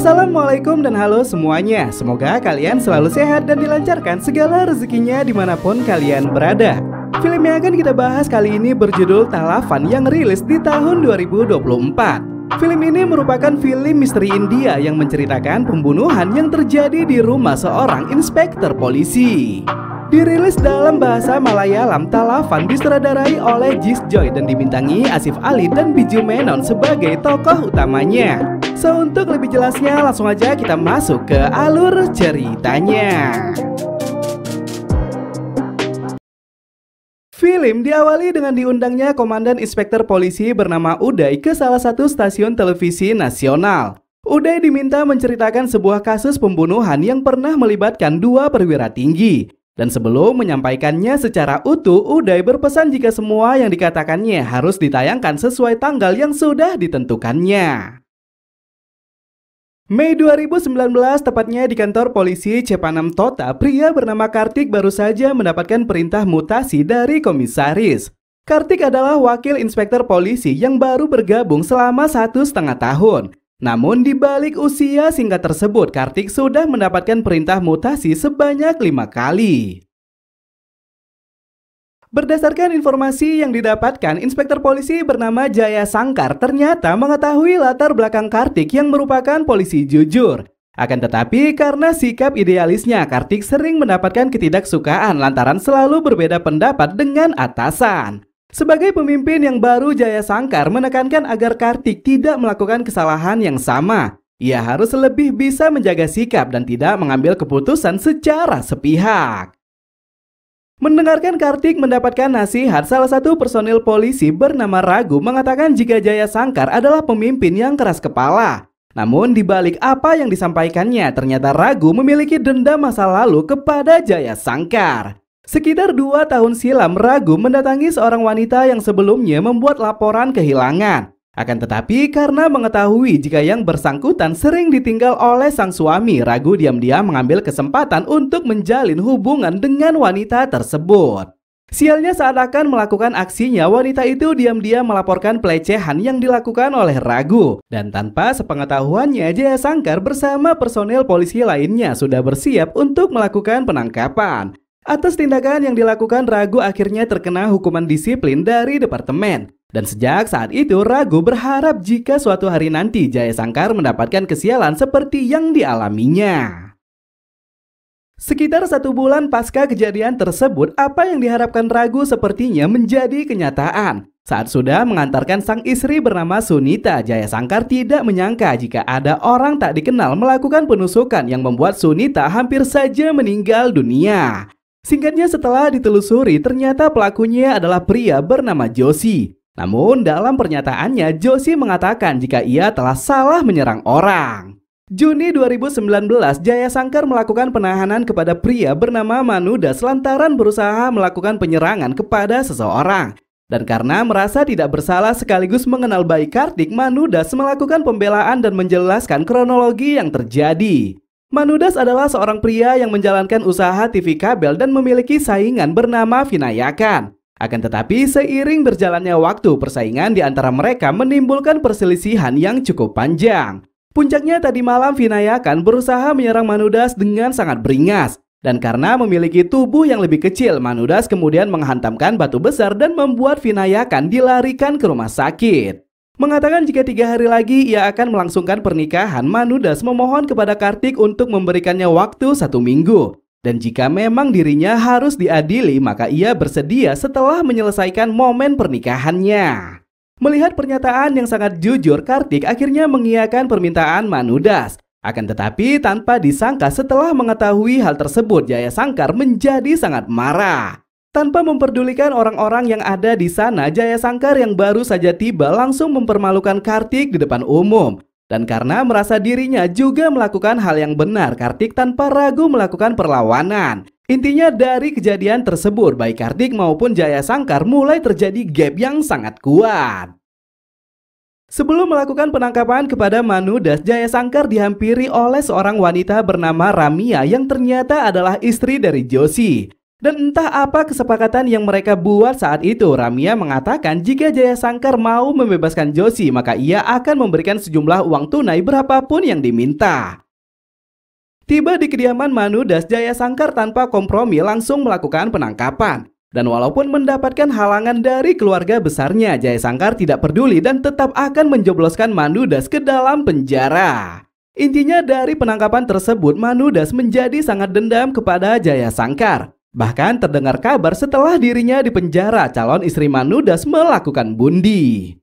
Assalamualaikum dan halo semuanya. Semoga kalian selalu sehat dan dilancarkan segala rezekinya dimanapun kalian berada. Film yang akan kita bahas kali ini berjudul Talafan yang rilis di tahun 2024. Film ini merupakan film misteri India yang menceritakan pembunuhan yang terjadi di rumah seorang inspektur polisi. Dirilis dalam bahasa Malayalam, Talafan disutradarai oleh Jis Joy dan dibintangi Asif Ali dan Biju Menon sebagai tokoh utamanya. So, untuk lebih jelasnya langsung aja kita masuk ke alur ceritanya. Film diawali dengan diundangnya Komandan Inspektur Polisi bernama Uday ke salah satu stasiun televisi nasional. Uday diminta menceritakan sebuah kasus pembunuhan yang pernah melibatkan dua perwira tinggi. Dan sebelum menyampaikannya secara utuh, Uday berpesan jika semua yang dikatakannya harus ditayangkan sesuai tanggal yang sudah ditentukannya. Mei 2019, tepatnya di kantor polisi Cepanam Tota, pria bernama Kartik baru saja mendapatkan perintah mutasi dari komisaris. Kartik adalah wakil inspektur polisi yang baru bergabung selama 1,5 tahun. Namun di balik usia singkat tersebut, Kartik sudah mendapatkan perintah mutasi sebanyak 5 kali. Berdasarkan informasi yang didapatkan, inspektur polisi bernama Jaya Sangkar ternyata mengetahui latar belakang Kartik yang merupakan polisi jujur. Akan tetapi karena sikap idealisnya, Kartik sering mendapatkan ketidaksukaan lantaran selalu berbeda pendapat dengan atasan. Sebagai pemimpin yang baru, Jaya Sangkar menekankan agar Kartik tidak melakukan kesalahan yang sama. Ia harus lebih bisa menjaga sikap dan tidak mengambil keputusan secara sepihak. Mendengarkan Kartik mendapatkan nasihat, salah satu personil polisi bernama Ragu mengatakan jika Jaya Sangkar adalah pemimpin yang keras kepala. Namun di balik apa yang disampaikannya, ternyata Ragu memiliki dendam masa lalu kepada Jaya Sangkar. Sekitar 2 tahun silam, Ragu mendatangi seorang wanita yang sebelumnya membuat laporan kehilangan. Akan tetapi karena mengetahui jika yang bersangkutan sering ditinggal oleh sang suami, Ragu diam-diam mengambil kesempatan untuk menjalin hubungan dengan wanita tersebut. Sialnya, saat akan melakukan aksinya, wanita itu diam-diam melaporkan pelecehan yang dilakukan oleh Ragu. Dan tanpa sepengetahuannya, Jaya Sangkar bersama personel polisi lainnya sudah bersiap untuk melakukan penangkapan. Atas tindakan yang dilakukan, Ragu akhirnya terkena hukuman disiplin dari departemen. Dan sejak saat itu, Ragu berharap jika suatu hari nanti Jaya Sangkar mendapatkan kesialan seperti yang dialaminya. Sekitar 1 bulan pasca kejadian tersebut, apa yang diharapkan Ragu sepertinya menjadi kenyataan. Saat sudah mengantarkan sang istri bernama Sunita, Jaya Sangkar tidak menyangka jika ada orang tak dikenal melakukan penusukan yang membuat Sunita hampir saja meninggal dunia. Singkatnya, setelah ditelusuri, ternyata pelakunya adalah pria bernama Joshi. Namun dalam pernyataannya, Joshi mengatakan jika ia telah salah menyerang orang. Juni 2019, Jaya Sangkar melakukan penahanan kepada pria bernama Manudas lantaran berusaha melakukan penyerangan kepada seseorang. Dan karena merasa tidak bersalah sekaligus mengenal baik Kartik, Manudas melakukan pembelaan dan menjelaskan kronologi yang terjadi. Manudas adalah seorang pria yang menjalankan usaha TV kabel dan memiliki saingan bernama Vinayakan. Akan tetapi seiring berjalannya waktu, persaingan di antara mereka menimbulkan perselisihan yang cukup panjang. Puncaknya tadi malam, Vinayakan berusaha menyerang Manudas dengan sangat beringas. Dan karena memiliki tubuh yang lebih kecil, Manudas kemudian menghantamkan batu besar dan membuat Vinayakan dilarikan ke rumah sakit. Mengatakan jika 3 hari lagi ia akan melangsungkan pernikahan, Manudas memohon kepada Kartik untuk memberikannya waktu 1 minggu. Dan jika memang dirinya harus diadili, maka ia bersedia setelah menyelesaikan momen pernikahannya. Melihat pernyataan yang sangat jujur, Kartik akhirnya mengiyakan permintaan Manudas. Akan tetapi tanpa disangka, setelah mengetahui hal tersebut, Jaya Sangkar menjadi sangat marah. Tanpa memperdulikan orang-orang yang ada di sana, Jaya Sangkar yang baru saja tiba langsung mempermalukan Kartik di depan umum. Dan karena merasa dirinya juga melakukan hal yang benar, Kartik tanpa ragu melakukan perlawanan. Intinya dari kejadian tersebut, baik Kartik maupun Jaya Sangkar mulai terjadi gap yang sangat kuat. Sebelum melakukan penangkapan kepada Manudas, Jaya Sangkar dihampiri oleh seorang wanita bernama Ramia yang ternyata adalah istri dari Joshi. Dan entah apa kesepakatan yang mereka buat saat itu, Ramia mengatakan jika Jaya Sangkar mau membebaskan Joshi, maka ia akan memberikan sejumlah uang tunai berapapun yang diminta. Tiba di kediaman Manudas, Jaya Sangkar tanpa kompromi langsung melakukan penangkapan. Dan walaupun mendapatkan halangan dari keluarga besarnya, Jaya Sangkar tidak peduli dan tetap akan menjebloskan Manudas ke dalam penjara. Intinya dari penangkapan tersebut, Manudas menjadi sangat dendam kepada Jaya Sangkar. Bahkan terdengar kabar setelah dirinya dipenjara, calon istri Manudas melakukan bundi.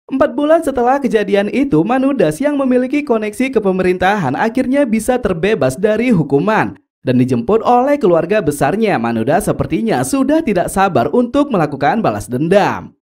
4 bulan setelah kejadian itu, Manudas yang memiliki koneksi ke pemerintahan akhirnya bisa terbebas dari hukuman. Dan dijemput oleh keluarga besarnya, Manudas sepertinya sudah tidak sabar untuk melakukan balas dendam.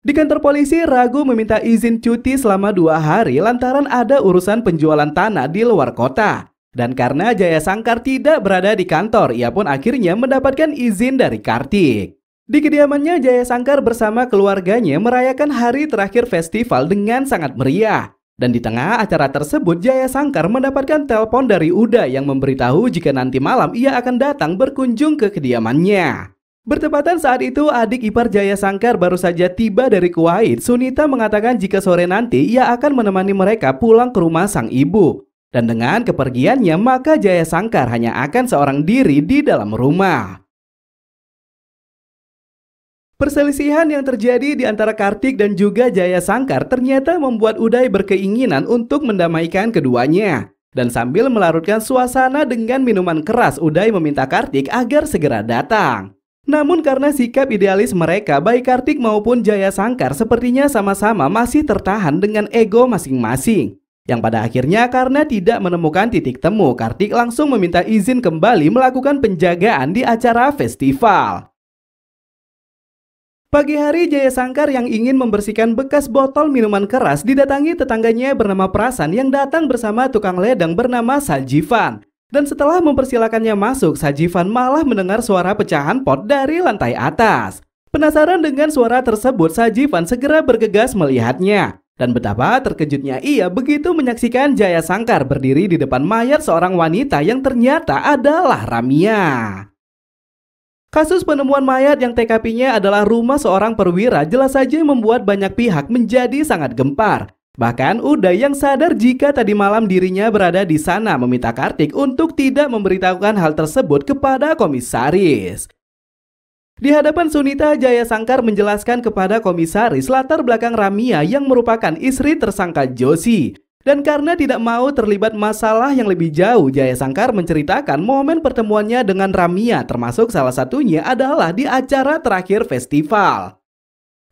Di kantor polisi, Ragu meminta izin cuti selama 2 hari lantaran ada urusan penjualan tanah di luar kota. Dan karena Jaya Sangkar tidak berada di kantor, ia pun akhirnya mendapatkan izin dari Kartik. Di kediamannya, Jaya Sangkar bersama keluarganya merayakan hari terakhir festival dengan sangat meriah. Dan di tengah acara tersebut, Jaya Sangkar mendapatkan telepon dari Uda yang memberitahu jika nanti malam ia akan datang berkunjung ke kediamannya. Bertepatan saat itu, adik ipar Jaya Sangkar baru saja tiba dari Kuwait. Sunita mengatakan jika sore nanti ia akan menemani mereka pulang ke rumah sang ibu. Dan dengan kepergiannya, maka Jaya Sangkar hanya akan seorang diri di dalam rumah. Perselisihan yang terjadi di antara Kartik dan juga Jaya Sangkar ternyata membuat Uday berkeinginan untuk mendamaikan keduanya. Dan sambil melarutkan suasana dengan minuman keras, Uday meminta Kartik agar segera datang. Namun karena sikap idealis mereka, baik Kartik maupun Jaya Sangkar sepertinya sama-sama masih tertahan dengan ego masing-masing. Yang pada akhirnya karena tidak menemukan titik temu, Kartik langsung meminta izin kembali melakukan penjagaan di acara festival. Pagi hari, Jaya Sangkar yang ingin membersihkan bekas botol minuman keras didatangi tetangganya bernama Prasan yang datang bersama tukang ledeng bernama Sajivan. Dan setelah mempersilakannya masuk, Sajivan malah mendengar suara pecahan pot dari lantai atas. Penasaran dengan suara tersebut, Sajivan segera bergegas melihatnya. Dan betapa terkejutnya ia begitu menyaksikan Jaya Sangkar berdiri di depan mayat seorang wanita yang ternyata adalah Ramia. Kasus penemuan mayat yang TKP-nya adalah rumah seorang perwira jelas saja membuat banyak pihak menjadi sangat gempar. Bahkan Uday yang sadar jika tadi malam dirinya berada di sana meminta Kartik untuk tidak memberitahukan hal tersebut kepada komisaris. Di hadapan Sunita, Jaya Sangkar menjelaskan kepada komisaris latar belakang Ramia yang merupakan istri tersangka Joshi. Dan karena tidak mau terlibat masalah yang lebih jauh, Jaya Sangkar menceritakan momen pertemuannya dengan Ramia, termasuk salah satunya adalah di acara terakhir festival.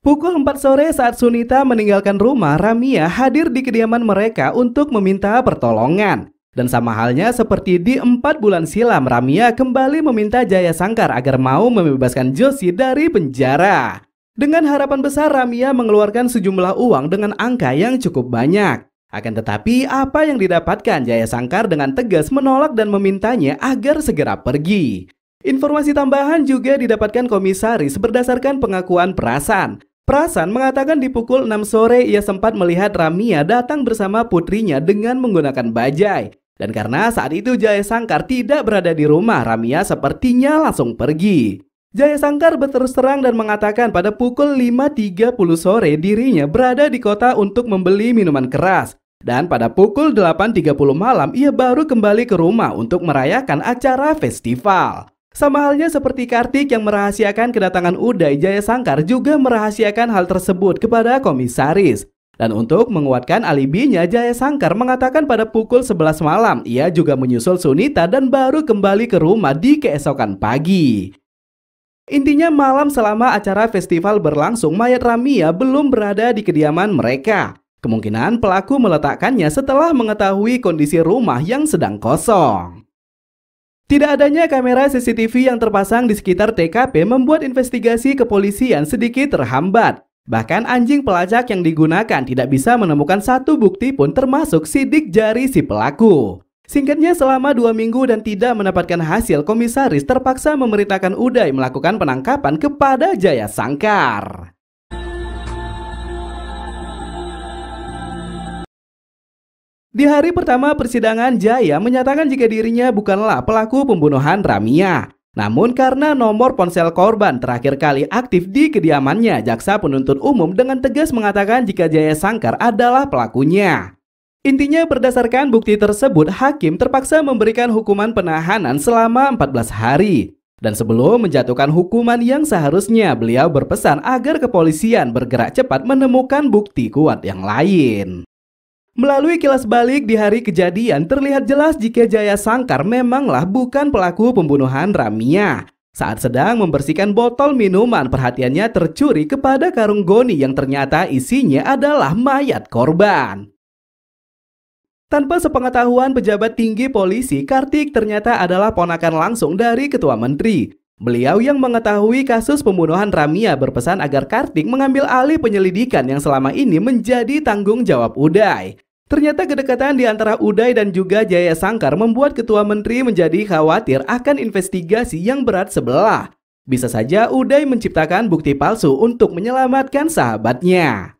Pukul 4 sore saat Sunita meninggalkan rumah, Ramia hadir di kediaman mereka untuk meminta pertolongan. Dan sama halnya seperti di 4 bulan silam, Ramia kembali meminta Jaya Sangkar agar mau membebaskan Joshi dari penjara. Dengan harapan besar, Ramia mengeluarkan sejumlah uang dengan angka yang cukup banyak. Akan tetapi apa yang didapatkan, Jaya Sangkar dengan tegas menolak dan memintanya agar segera pergi. Informasi tambahan juga didapatkan komisaris berdasarkan pengakuan Prasan. Prasan mengatakan di pukul 6 sore ia sempat melihat Ramia datang bersama putrinya dengan menggunakan bajai. Dan karena saat itu Jaya Sangkar tidak berada di rumah, Ramia sepertinya langsung pergi. Jaya Sangkar berterus terang dan mengatakan pada pukul 5.30 sore dirinya berada di kota untuk membeli minuman keras. Dan pada pukul 8.30 malam ia baru kembali ke rumah untuk merayakan acara festival. Sama halnya seperti Kartik yang merahasiakan kedatangan Uday, Jaya Sangkar juga merahasiakan hal tersebut kepada komisaris. Dan untuk menguatkan alibinya, Jaya Sangkar mengatakan pada pukul 11 malam ia juga menyusul Sunita dan baru kembali ke rumah di keesokan pagi. Intinya malam selama acara festival berlangsung, mayat Ramia belum berada di kediaman mereka. Kemungkinan pelaku meletakkannya setelah mengetahui kondisi rumah yang sedang kosong. Tidak adanya kamera CCTV yang terpasang di sekitar TKP membuat investigasi kepolisian sedikit terhambat. Bahkan anjing pelacak yang digunakan tidak bisa menemukan satu bukti pun termasuk sidik jari si pelaku. Singkatnya selama 2 minggu dan tidak mendapatkan hasil, komisaris terpaksa memerintahkan Uday melakukan penangkapan kepada Jaya Sangkar. Di hari pertama persidangan, Jaya menyatakan jika dirinya bukanlah pelaku pembunuhan Ramia. Namun karena nomor ponsel korban terakhir kali aktif di kediamannya, jaksa penuntut umum dengan tegas mengatakan jika Jaya Sangkar adalah pelakunya. Intinya berdasarkan bukti tersebut, hakim terpaksa memberikan hukuman penahanan selama 14 hari. Dan sebelum menjatuhkan hukuman yang seharusnya, beliau berpesan agar kepolisian bergerak cepat menemukan bukti kuat yang lain. Melalui kilas balik di hari kejadian, terlihat jelas jika Jaya Sangkar memanglah bukan pelaku pembunuhan Ramia. Saat sedang membersihkan botol minuman, perhatiannya tercuri kepada karung goni yang ternyata isinya adalah mayat korban. Tanpa sepengetahuan pejabat tinggi polisi, Kartik ternyata adalah ponakan langsung dari Ketua Menteri. Beliau yang mengetahui kasus pembunuhan Ramia berpesan agar Kartik mengambil alih penyelidikan yang selama ini menjadi tanggung jawab Uday. Ternyata kedekatan di antara Uday dan juga Jaya Sangkar membuat Ketua Menteri menjadi khawatir akan investigasi yang berat sebelah. Bisa saja Uday menciptakan bukti palsu untuk menyelamatkan sahabatnya.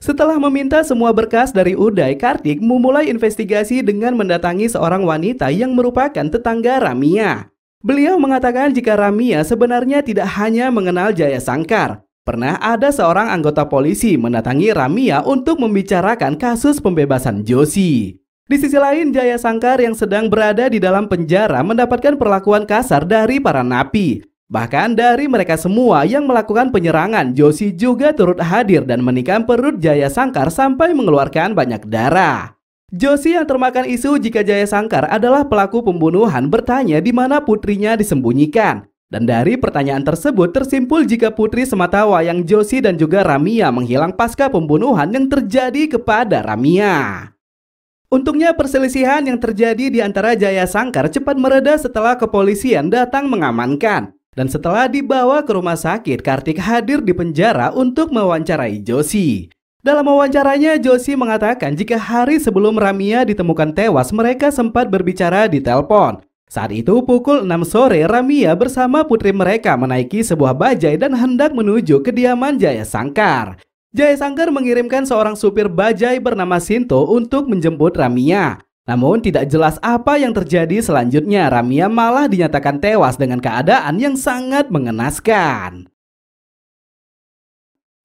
Setelah meminta semua berkas dari Uday, Kartik memulai investigasi dengan mendatangi seorang wanita yang merupakan tetangga Ramia. Beliau mengatakan jika Ramia sebenarnya tidak hanya mengenal Jaya Sangkar. Pernah ada seorang anggota polisi mendatangi Ramia untuk membicarakan kasus pembebasan Joshi. Di sisi lain, Jaya Sangkar yang sedang berada di dalam penjara mendapatkan perlakuan kasar dari para napi. Bahkan dari mereka semua yang melakukan penyerangan, Joshi juga turut hadir dan menikam perut Jaya Sangkar sampai mengeluarkan banyak darah. Joshi yang termakan isu jika Jaya Sangkar adalah pelaku pembunuhan bertanya di mana putrinya disembunyikan. Dan dari pertanyaan tersebut tersimpul jika putri sematawayang Joshi dan juga Ramia menghilang pasca pembunuhan yang terjadi kepada Ramia. Untungnya perselisihan yang terjadi di antara Jaya Sangkar cepat mereda setelah kepolisian datang mengamankan. Dan setelah dibawa ke rumah sakit, Kartik hadir di penjara untuk mewawancarai Joshi. Dalam wawancaranya, Joshi mengatakan jika hari sebelum Ramia ditemukan tewas, mereka sempat berbicara di telepon. Saat itu pukul 6 sore, Ramia bersama putri mereka menaiki sebuah bajai dan hendak menuju kediaman Jaya Sangkar. Jaya Sangkar mengirimkan seorang supir bajai bernama Sinto untuk menjemput Ramia. Namun tidak jelas apa yang terjadi selanjutnya. Ramia malah dinyatakan tewas dengan keadaan yang sangat mengenaskan.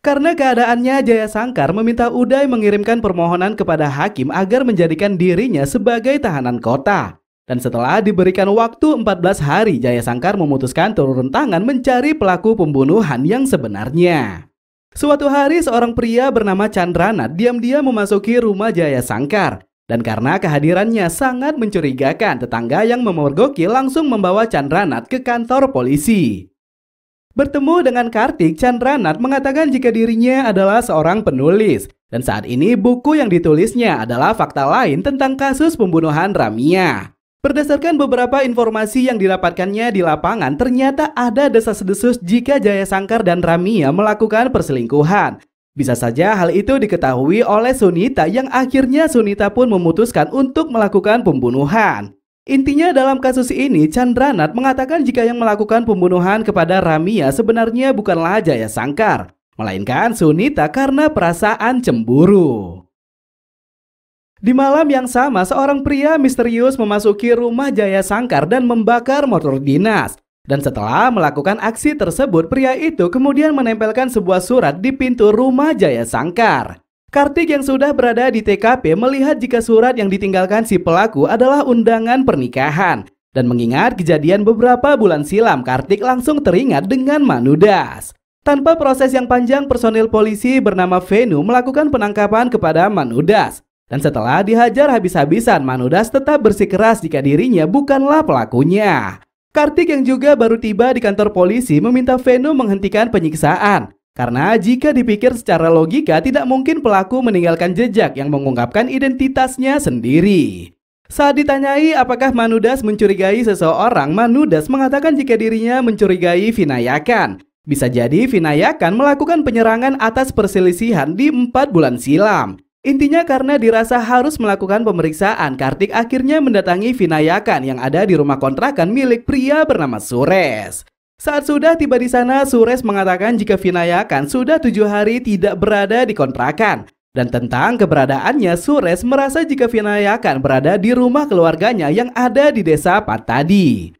Karena keadaannya, Jaya Sangkar meminta Uday mengirimkan permohonan kepada hakim agar menjadikan dirinya sebagai tahanan kota. Dan setelah diberikan waktu 14 hari, Jaya Sangkar memutuskan turun tangan mencari pelaku pembunuhan yang sebenarnya. Suatu hari seorang pria bernama Chandranat diam-diam memasuki rumah Jaya Sangkar. Dan karena kehadirannya sangat mencurigakan, tetangga yang memergoki langsung membawa Chandranat ke kantor polisi. Bertemu dengan Kartik, Chandranat mengatakan jika dirinya adalah seorang penulis. Dan saat ini buku yang ditulisnya adalah fakta lain tentang kasus pembunuhan Ramia. Berdasarkan beberapa informasi yang didapatkannya di lapangan, ternyata ada desas-desus jika Jaya Sangkar dan Ramia melakukan perselingkuhan. Bisa saja hal itu diketahui oleh Sunita yang akhirnya Sunita pun memutuskan untuk melakukan pembunuhan. Intinya dalam kasus ini, Chandranat mengatakan jika yang melakukan pembunuhan kepada Ramia sebenarnya bukanlah Jaya Sangkar, melainkan Sunita karena perasaan cemburu. Di malam yang sama, seorang pria misterius memasuki rumah Jaya Sangkar dan membakar motor dinas. Dan setelah melakukan aksi tersebut, pria itu kemudian menempelkan sebuah surat di pintu rumah Jaya Sangkar. Kartik yang sudah berada di TKP melihat jika surat yang ditinggalkan si pelaku adalah undangan pernikahan. Dan mengingat kejadian beberapa bulan silam, Kartik langsung teringat dengan Manudas. Tanpa proses yang panjang, personil polisi bernama Venu melakukan penangkapan kepada Manudas. Dan setelah dihajar habis-habisan, Manudas tetap bersikeras jika dirinya bukanlah pelakunya. Kartik yang juga baru tiba di kantor polisi meminta Venu menghentikan penyiksaan. Karena jika dipikir secara logika, tidak mungkin pelaku meninggalkan jejak yang mengungkapkan identitasnya sendiri. Saat ditanyai apakah Manudas mencurigai seseorang, Manudas mengatakan jika dirinya mencurigai Vinayakan. Bisa jadi Vinayakan melakukan penyerangan atas perselisihan di 4 bulan silam. Intinya karena dirasa harus melakukan pemeriksaan, Kartik akhirnya mendatangi Vinayakan yang ada di rumah kontrakan milik pria bernama Sures. Saat sudah tiba di sana, Sures mengatakan jika Vinayakan sudah 7 hari tidak berada di kontrakan. Dan tentang keberadaannya, Suresh merasa jika Vinayakan berada di rumah keluarganya yang ada di desa Patadi.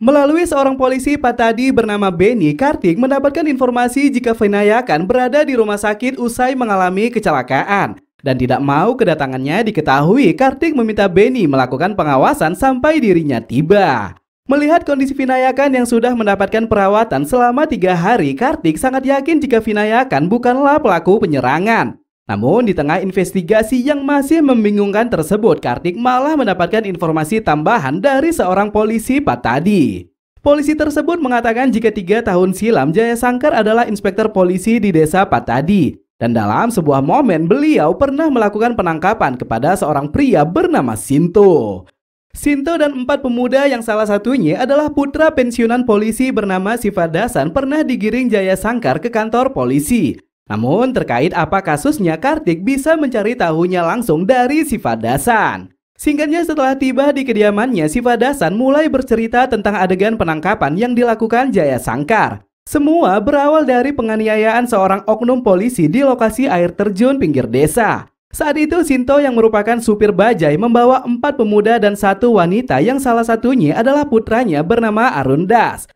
Melalui seorang polisi Patadi bernama Benny, Kartik mendapatkan informasi jika Vinayakan berada di rumah sakit usai mengalami kecelakaan. Dan tidak mau kedatangannya diketahui, Kartik meminta Benny melakukan pengawasan sampai dirinya tiba. Melihat kondisi Vinayakan yang sudah mendapatkan perawatan selama 3 hari, Kartik sangat yakin jika Vinayakan bukanlah pelaku penyerangan. Namun di tengah investigasi yang masih membingungkan tersebut, Kartik malah mendapatkan informasi tambahan dari seorang polisi Patadi. Polisi tersebut mengatakan jika 3 tahun silam Jaya Sankar adalah inspektur polisi di desa Patadi. Dan dalam sebuah momen beliau pernah melakukan penangkapan kepada seorang pria bernama Sinto. Sinto dan 4 pemuda yang salah satunya adalah putra pensiunan polisi bernama Sifadasan pernah digiring Jaya Sankar ke kantor polisi. Namun terkait apa kasusnya, Kartik bisa mencari tahunya langsung dari Sifadasan. Singkatnya, setelah tiba di kediamannya, Sifadasan mulai bercerita tentang adegan penangkapan yang dilakukan Jaya Sankar. Semua berawal dari penganiayaan seorang oknum polisi di lokasi air terjun pinggir desa. Saat itu Sinto yang merupakan supir bajai membawa 4 pemuda dan 1 wanita yang salah satunya adalah putranya bernama Arundas.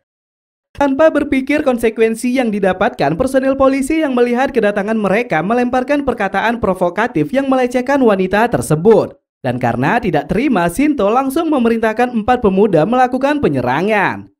Tanpa berpikir konsekuensi yang didapatkan, personil polisi yang melihat kedatangan mereka melemparkan perkataan provokatif yang melecehkan wanita tersebut. Dan karena tidak terima, Sinto langsung memerintahkan 4 pemuda melakukan penyerangan.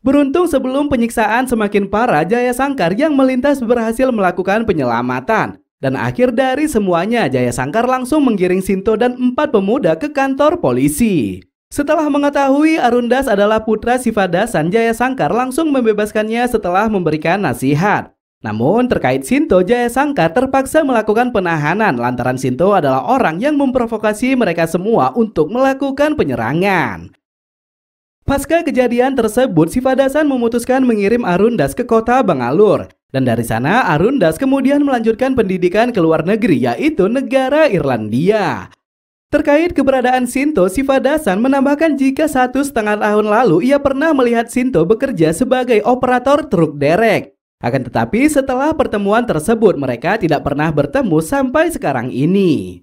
Beruntung sebelum penyiksaan semakin parah, Jaya Sankar yang melintas berhasil melakukan penyelamatan. Dan akhir dari semuanya, Jaya Sankar langsung menggiring Sinto dan 4 pemuda ke kantor polisi. Setelah mengetahui Arundas adalah putra Sifadasan, Jaya Sankar langsung membebaskannya setelah memberikan nasihat. Namun terkait Sinto, Jaya Sankar terpaksa melakukan penahanan lantaran Sinto adalah orang yang memprovokasi mereka semua untuk melakukan penyerangan. Pasca kejadian tersebut, Sifadasan memutuskan mengirim Arundas ke kota Bangalore. Dan dari sana Arundas kemudian melanjutkan pendidikan ke luar negeri, yaitu negara Irlandia. Terkait keberadaan Sinto, Sifadasan menambahkan jika 1,5 tahun lalu ia pernah melihat Sinto bekerja sebagai operator truk derek. Akan tetapi setelah pertemuan tersebut mereka tidak pernah bertemu sampai sekarang ini.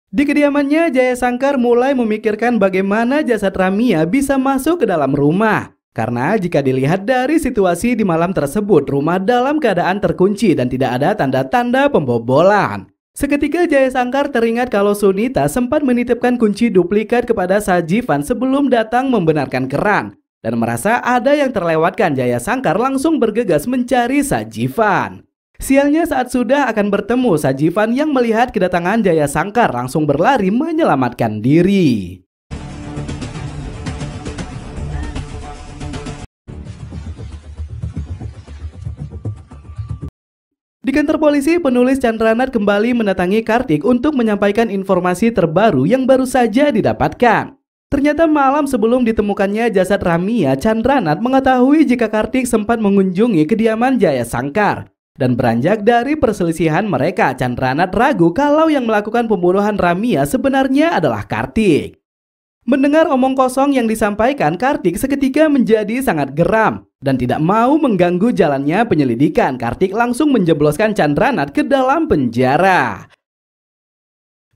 Di kediamannya, Jaya Sankar mulai memikirkan bagaimana jasad Ramia bisa masuk ke dalam rumah. Karena jika dilihat dari situasi di malam tersebut, rumah dalam keadaan terkunci dan tidak ada tanda-tanda pembobolan. Seketika Jaya Sankar teringat kalau Sunita sempat menitipkan kunci duplikat kepada Sajivan sebelum datang membenarkan keran. Dan merasa ada yang terlewatkan, Jaya Sankar langsung bergegas mencari Sajivan. Sialnya saat sudah akan bertemu, Sajivan yang melihat kedatangan Jaya Sankar langsung berlari menyelamatkan diri. Di kantor polisi, penulis Candranath kembali mendatangi Kartik untuk menyampaikan informasi terbaru yang baru saja didapatkan. Ternyata malam sebelum ditemukannya jasad Ramia, Candranath mengetahui jika Kartik sempat mengunjungi kediaman Jaya Sankar. Dan beranjak dari perselisihan mereka, Candranath ragu kalau yang melakukan pembunuhan Ramia sebenarnya adalah Kartik. Mendengar omong kosong yang disampaikan, Kartik seketika menjadi sangat geram. Dan tidak mau mengganggu jalannya penyelidikan, Kartik langsung menjebloskan Candranath ke dalam penjara.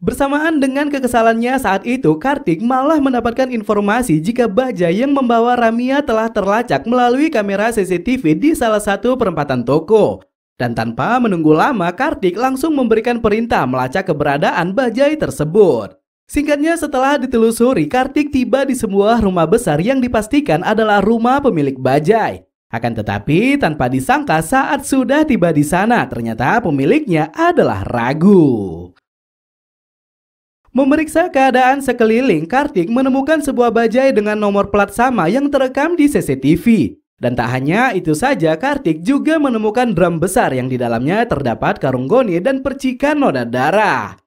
Bersamaan dengan kekesalannya saat itu, Kartik malah mendapatkan informasi jika bajai yang membawa Ramia telah terlacak melalui kamera CCTV di salah satu perempatan toko. Dan tanpa menunggu lama, Kartik langsung memberikan perintah melacak keberadaan bajai tersebut. Singkatnya, setelah ditelusuri, Kartik tiba di sebuah rumah besar yang dipastikan adalah rumah pemilik bajai. Akan tetapi tanpa disangka saat sudah tiba di sana, ternyata pemiliknya adalah ragu. Memeriksa keadaan sekeliling, Kartik menemukan sebuah bajai dengan nomor plat sama yang terekam di CCTV. Dan tak hanya itu saja, Kartik juga menemukan drum besar yang di dalamnya terdapat karung goni dan percikan noda darah.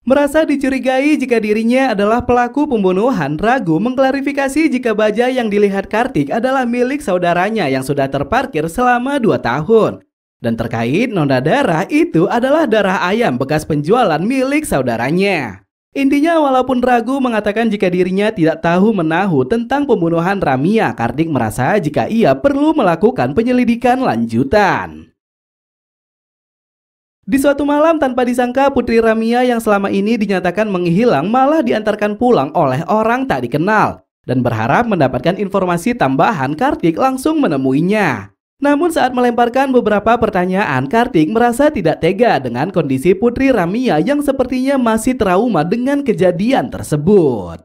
Merasa dicurigai jika dirinya adalah pelaku pembunuhan, ragu mengklarifikasi jika bajai yang dilihat Kartik adalah milik saudaranya yang sudah terparkir selama 2 tahun. Dan terkait noda darah, itu adalah darah ayam bekas penjualan milik saudaranya. Intinya walaupun ragu mengatakan jika dirinya tidak tahu menahu tentang pembunuhan Ramia, Kartik merasa jika ia perlu melakukan penyelidikan lanjutan. Di suatu malam tanpa disangka, Putri Ramia yang selama ini dinyatakan menghilang malah diantarkan pulang oleh orang tak dikenal. Dan berharap mendapatkan informasi tambahan, Kartik langsung menemuinya. Namun saat melemparkan beberapa pertanyaan, Kartik merasa tidak tega dengan kondisi Putri Ramia yang sepertinya masih trauma dengan kejadian tersebut.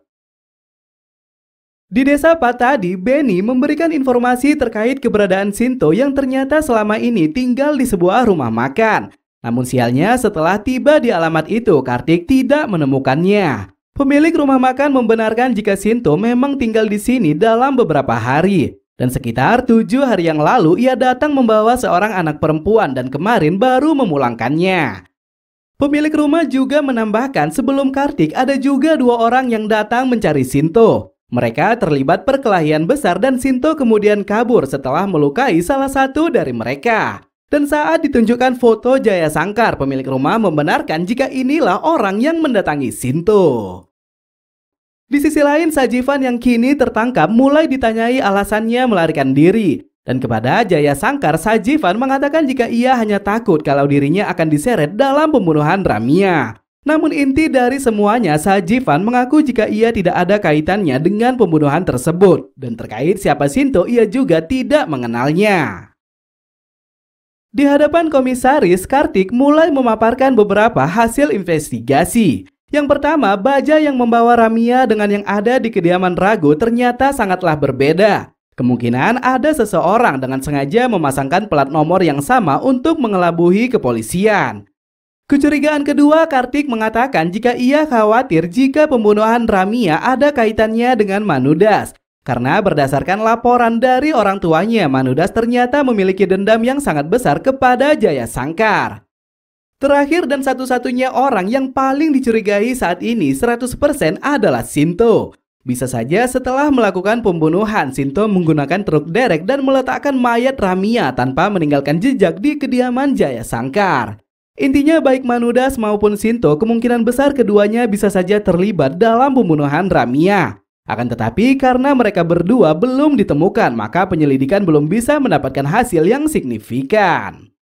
Di desa Patadi, Benny memberikan informasi terkait keberadaan Sinto yang ternyata selama ini tinggal di sebuah rumah makan. Namun sialnya setelah tiba di alamat itu, Kartik tidak menemukannya. Pemilik rumah makan membenarkan jika Sinto memang tinggal di sini dalam beberapa hari. Dan sekitar 7 hari yang lalu ia datang membawa seorang anak perempuan dan kemarin baru memulangkannya. Pemilik rumah juga menambahkan sebelum Kartik ada juga 2 orang yang datang mencari Sinto. Mereka terlibat perkelahian besar dan Sinto kemudian kabur setelah melukai salah satu dari mereka. Dan saat ditunjukkan foto Jaya Sangkar, pemilik rumah membenarkan jika inilah orang yang mendatangi Sinto. Di sisi lain, Sajivan yang kini tertangkap mulai ditanyai alasannya melarikan diri. Dan kepada Jaya Sangkar, Sajivan mengatakan jika ia hanya takut kalau dirinya akan diseret dalam pembunuhan Ramia. Namun inti dari semuanya, Sajivan mengaku jika ia tidak ada kaitannya dengan pembunuhan tersebut. Dan terkait siapa Sinto, ia juga tidak mengenalnya. Di hadapan komisaris, Kartik mulai memaparkan beberapa hasil investigasi. Yang pertama, baja yang membawa Ramia dengan yang ada di kediaman Rago ternyata sangatlah berbeda. Kemungkinan ada seseorang dengan sengaja memasangkan plat nomor yang sama untuk mengelabui kepolisian. Kecurigaan kedua, Kartik mengatakan jika ia khawatir jika pembunuhan Ramia ada kaitannya dengan Manudas. Karena berdasarkan laporan dari orang tuanya, Manudas ternyata memiliki dendam yang sangat besar kepada Jaya Sangkar. Terakhir dan satu-satunya orang yang paling dicurigai saat ini 100% adalah Sinto. Bisa saja setelah melakukan pembunuhan, Sinto menggunakan truk derek dan meletakkan mayat Ramia tanpa meninggalkan jejak di kediaman Jaya Sangkar. Intinya baik Manudas maupun Sinto kemungkinan besar keduanya bisa saja terlibat dalam pembunuhan Ramia. Akan tetapi karena mereka berdua belum ditemukan, maka penyelidikan belum bisa mendapatkan hasil yang signifikan.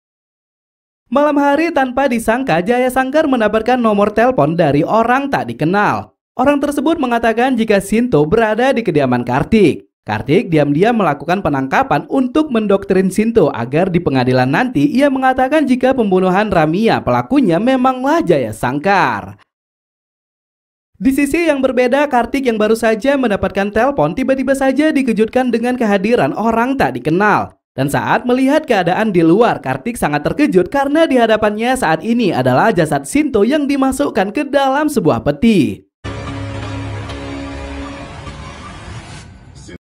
Malam hari tanpa disangka, Jaya Sangkar mendapatkan nomor telepon dari orang tak dikenal. Orang tersebut mengatakan jika Sinto berada di kediaman Kartik. Kartik diam-diam melakukan penangkapan untuk mendoktrin Sinto agar di pengadilan nanti ia mengatakan jika pembunuhan Ramia pelakunya memanglah Jaya Sangkar. Di sisi yang berbeda, Kartik yang baru saja mendapatkan telepon tiba-tiba saja dikejutkan dengan kehadiran orang tak dikenal. Dan saat melihat keadaan di luar, Kartik sangat terkejut karena di hadapannya saat ini adalah jasad Sinto yang dimasukkan ke dalam sebuah peti.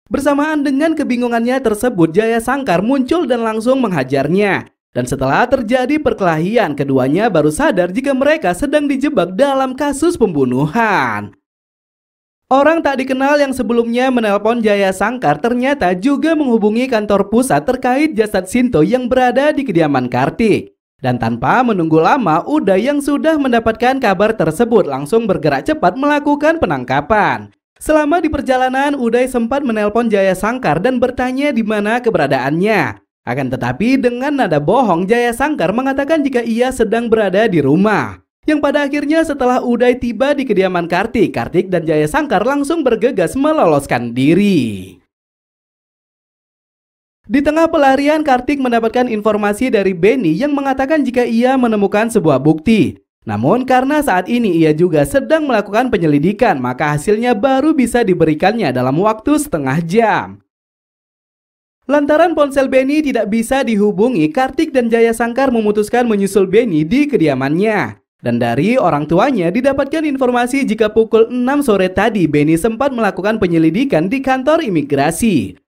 Bersamaan dengan kebingungannya tersebut, Jaya Sangkar muncul dan langsung menghajarnya. Dan setelah terjadi perkelahian, keduanya baru sadar jika mereka sedang dijebak dalam kasus pembunuhan. Orang tak dikenal yang sebelumnya menelpon Jaya Sangkar ternyata juga menghubungi kantor pusat terkait jasad Sinto yang berada di kediaman Kartik. Dan tanpa menunggu lama, Uday yang sudah mendapatkan kabar tersebut langsung bergerak cepat melakukan penangkapan. Selama di perjalanan, Uday sempat menelpon Jaya Sangkar dan bertanya di mana keberadaannya. Akan tetapi dengan nada bohong, Jaya Sangkar mengatakan jika ia sedang berada di rumah. Yang pada akhirnya setelah Uday tiba di kediaman Kartik, Kartik dan Jaya Sangkar langsung bergegas meloloskan diri. Di tengah pelarian, Kartik mendapatkan informasi dari Benny yang mengatakan jika ia menemukan sebuah bukti. Namun karena saat ini ia juga sedang melakukan penyelidikan, maka hasilnya baru bisa diberikannya dalam waktu setengah jam. Lantaran ponsel Benny tidak bisa dihubungi, Kartik dan Jaya Sangkar memutuskan menyusul Benny di kediamannya. Dan dari orang tuanya didapatkan informasi jika pukul 6 sore tadi Benny sempat melakukan penyelidikan di kantor imigrasi.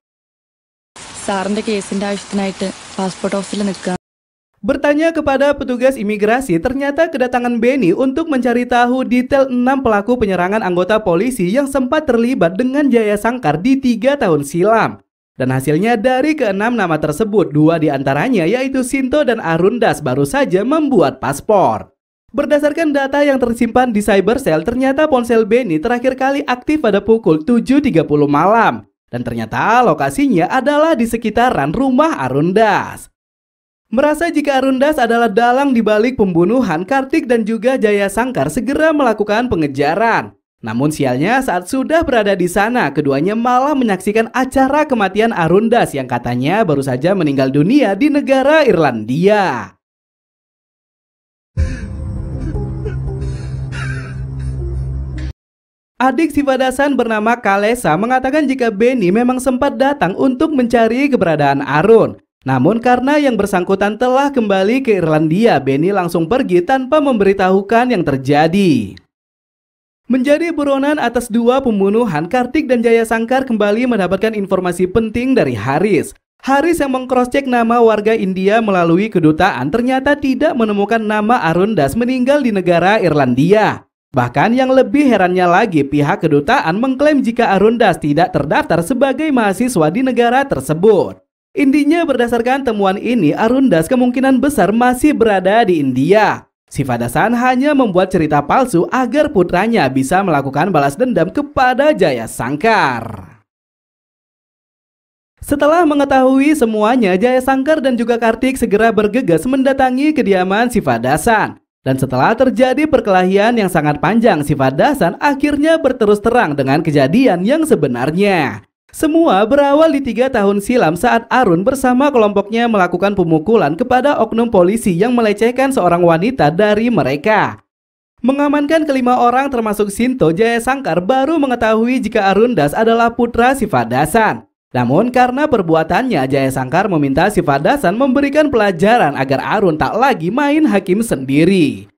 Bertanya kepada petugas imigrasi, ternyata kedatangan Benny untuk mencari tahu detail 6 pelaku penyerangan anggota polisi yang sempat terlibat dengan Jaya Sangkar di 3 tahun silam. Dan hasilnya dari ke-6 nama tersebut, 2 diantaranya yaitu Sinto dan Arundas baru saja membuat paspor. Berdasarkan data yang tersimpan di Cybercell, ternyata ponsel Benny terakhir kali aktif pada pukul 7.30 malam. Dan ternyata lokasinya adalah di sekitaran rumah Arundas. Merasa jika Arundas adalah dalang di balik pembunuhan, Kartik dan juga Jaya Sangkar segera melakukan pengejaran. Namun sialnya saat sudah berada di sana, keduanya malah menyaksikan acara kematian Arundas yang katanya baru saja meninggal dunia di negara Irlandia. Adik Sivadasan bernama Kalesa mengatakan jika Benny memang sempat datang untuk mencari keberadaan Arun. Namun karena yang bersangkutan telah kembali ke Irlandia, Benny langsung pergi tanpa memberitahukan yang terjadi. Menjadi buronan atas dua pembunuhan, Kartik dan Jaya Sangkar kembali mendapatkan informasi penting dari Haris. Haris yang meng-cross-check nama warga India melalui kedutaan ternyata tidak menemukan nama Arundas meninggal di negara Irlandia. Bahkan yang lebih herannya lagi, pihak kedutaan mengklaim jika Arundas tidak terdaftar sebagai mahasiswa di negara tersebut. Intinya berdasarkan temuan ini, Arundas kemungkinan besar masih berada di India. Sivadasan hanya membuat cerita palsu agar putranya bisa melakukan balas dendam kepada Jaya Sangkar. Setelah mengetahui semuanya, Jaya Sangkar dan juga Kartik segera bergegas mendatangi kediaman Sivadasan. Dan setelah terjadi perkelahian yang sangat panjang, Sivadasan akhirnya berterus terang dengan kejadian yang sebenarnya. Semua berawal di 3 tahun silam saat Arun bersama kelompoknya melakukan pemukulan kepada oknum polisi yang melecehkan seorang wanita dari mereka. Mengamankan kelima orang termasuk Sinto, Jaya Sangkar baru mengetahui jika Arundas adalah putra Sivadasan. Namun karena perbuatannya, Jaya Sangkar meminta Sivadasan memberikan pelajaran agar Arun tak lagi main hakim sendiri.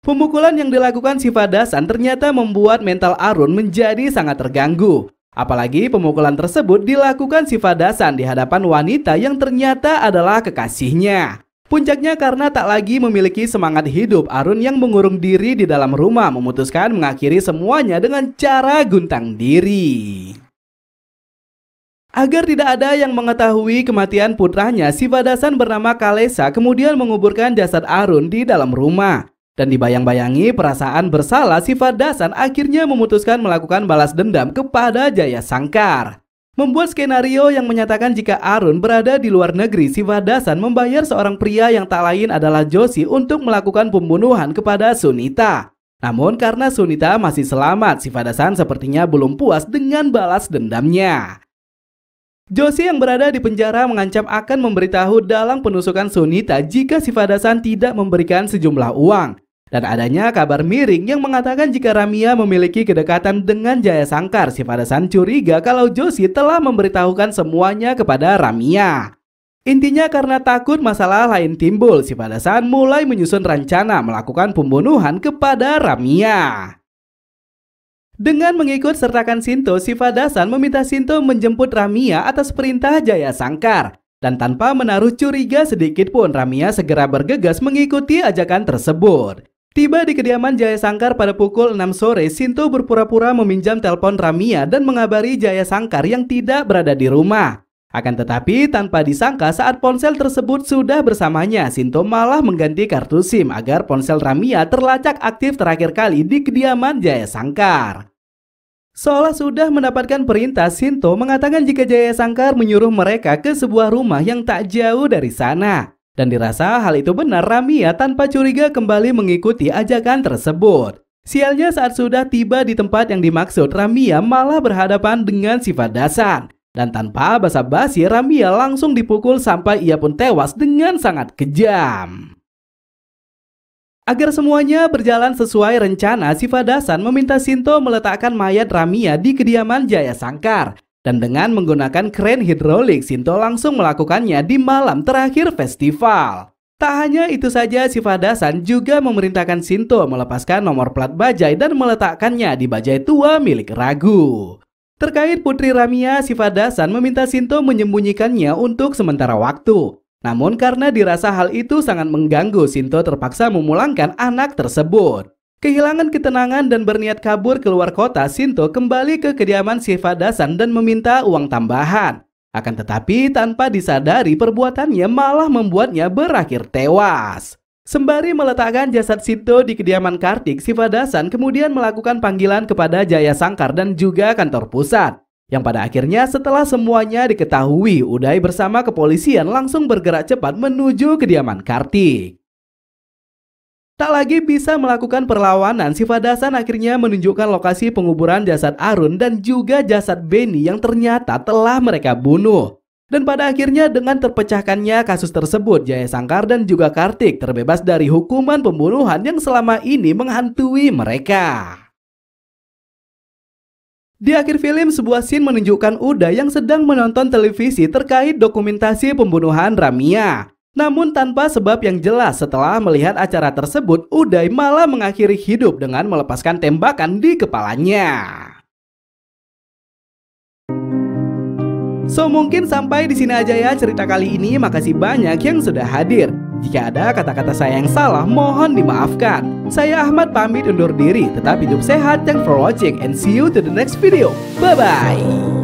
Pemukulan yang dilakukan Sivadasan ternyata membuat mental Arun menjadi sangat terganggu. Apalagi pemukulan tersebut dilakukan Sivadasan di hadapan wanita yang ternyata adalah kekasihnya. Puncaknya karena tak lagi memiliki semangat hidup, Arun yang mengurung diri di dalam rumah memutuskan mengakhiri semuanya dengan cara guntang diri. Agar tidak ada yang mengetahui kematian putranya, Sivadasan bernama Kalesa kemudian menguburkan jasad Arun di dalam rumah. Dan dibayang-bayangi perasaan bersalah, Sivadasan akhirnya memutuskan melakukan balas dendam kepada Jaya Sangkar. Membuat skenario yang menyatakan jika Arun berada di luar negeri, Sivadasan membayar seorang pria yang tak lain adalah Joshi untuk melakukan pembunuhan kepada Sunita. Namun karena Sunita masih selamat, Sivadasan sepertinya belum puas dengan balas dendamnya. Joshi yang berada di penjara mengancam akan memberitahu dalang penusukan Sunita jika Sivadasan tidak memberikan sejumlah uang. Dan adanya kabar miring yang mengatakan jika Ramia memiliki kedekatan dengan Jaya Sangkar, Sivadasan curiga kalau Joshi telah memberitahukan semuanya kepada Ramia. Intinya karena takut masalah lain timbul, Sivadasan mulai menyusun rencana melakukan pembunuhan kepada Ramia. Dengan mengikut sertakan Sinto, Sivadasan meminta Sinto menjemput Ramia atas perintah Jaya Sangkar. Dan tanpa menaruh curiga sedikit pun, Ramia segera bergegas mengikuti ajakan tersebut. Tiba di kediaman Jaya Sangkar pada pukul 6 sore, Sinto berpura-pura meminjam telepon Ramia dan mengabari Jaya Sangkar yang tidak berada di rumah. Akan tetapi tanpa disangka saat ponsel tersebut sudah bersamanya, Sinto malah mengganti kartu SIM agar ponsel Ramia terlacak aktif terakhir kali di kediaman Jaya Sangkar. Seolah sudah mendapatkan perintah, Sinto mengatakan jika Jaya Sangkar menyuruh mereka ke sebuah rumah yang tak jauh dari sana. Dan dirasa hal itu benar, Ramia tanpa curiga kembali mengikuti ajakan tersebut. Sialnya saat sudah tiba di tempat yang dimaksud, Ramia malah berhadapan dengan Sivadasan. Dan tanpa basa-basi, Ramia langsung dipukul sampai ia pun tewas dengan sangat kejam. Agar semuanya berjalan sesuai rencana, Sivadasan meminta Sinto meletakkan mayat Ramia di kediaman Jaya Sangkar. Dan dengan menggunakan kren hidrolik, Sinto langsung melakukannya di malam terakhir festival. Tak hanya itu saja, Sivadasan juga memerintahkan Sinto melepaskan nomor plat bajai dan meletakkannya di bajai tua milik Ragu. Terkait putri Ramia, Sivadasan meminta Sinto menyembunyikannya untuk sementara waktu. Namun karena dirasa hal itu sangat mengganggu, Sinto terpaksa memulangkan anak tersebut. Kehilangan ketenangan dan berniat kabur keluar kota, Sinto kembali ke kediaman Sivadasan dan meminta uang tambahan. Akan tetapi tanpa disadari perbuatannya malah membuatnya berakhir tewas. Sembari meletakkan jasad Sinto di kediaman Kartik, Sifadasan kemudian melakukan panggilan kepada Jaya Sangkar dan juga kantor pusat. Yang pada akhirnya setelah semuanya diketahui, Uday bersama kepolisian langsung bergerak cepat menuju kediaman Kartik. Tak lagi bisa melakukan perlawanan, Sifadasan akhirnya menunjukkan lokasi penguburan jasad Arun dan juga jasad Benny yang ternyata telah mereka bunuh. Dan pada akhirnya dengan terpecahkannya kasus tersebut, Jaya Sangkar dan juga Kartik terbebas dari hukuman pembunuhan yang selama ini menghantui mereka. Di akhir film, sebuah scene menunjukkan Uday yang sedang menonton televisi terkait dokumentasi pembunuhan Ramia. Namun tanpa sebab yang jelas, setelah melihat acara tersebut, Uday malah mengakhiri hidup dengan melepaskan tembakan di kepalanya. So mungkin sampai di sini aja ya cerita kali ini. Makasih banyak yang sudah hadir. Jika ada kata-kata saya yang salah, mohon dimaafkan. Saya Ahmad pamit undur diri. Tetap hidup sehat. Thanks for watching and see you to the next video. Bye bye.